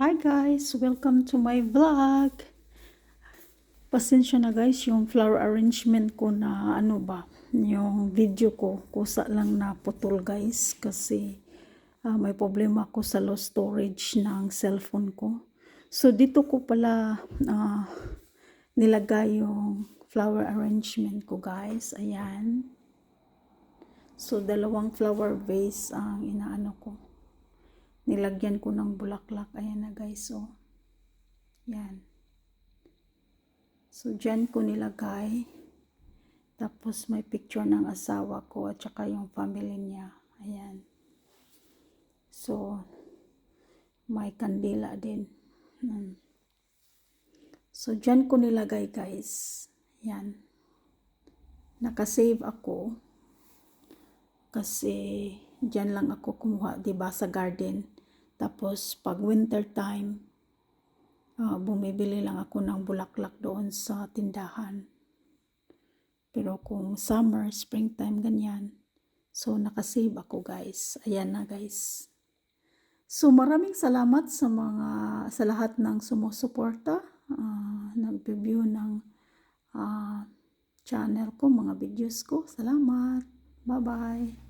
Hi guys! Welcome to my vlog! Pasensya na guys, yung flower arrangement ko na yung video ko, kusa lang na putol guys kasi may problema ako sa low storage ng cellphone ko. So dito ko pala nilagay yung flower arrangement ko guys. Ayan. So dalawang flower vase ang inaano ko. Nilagyan ko ng bulaklak. Ayan na guys, oh. Yan. So, dyan ko nilagay. Tapos, may picture ng asawa ko at saka yung family niya. Ayan. So, may kandila din. So, dyan ko nilagay guys. Ayan. Nakasave ako. Kasi, dyan lang ako kumuha, diba, sa garden. Tapos, pag winter time, bumibili lang ako ng bulaklak doon sa tindahan. Pero kung summer, springtime, ganyan. So, nakasave ako guys. Ayan na guys. So, maraming salamat sa lahat ng sumusuporta. Nag-review ng channel ko, mga videos ko. Salamat. Bye-bye.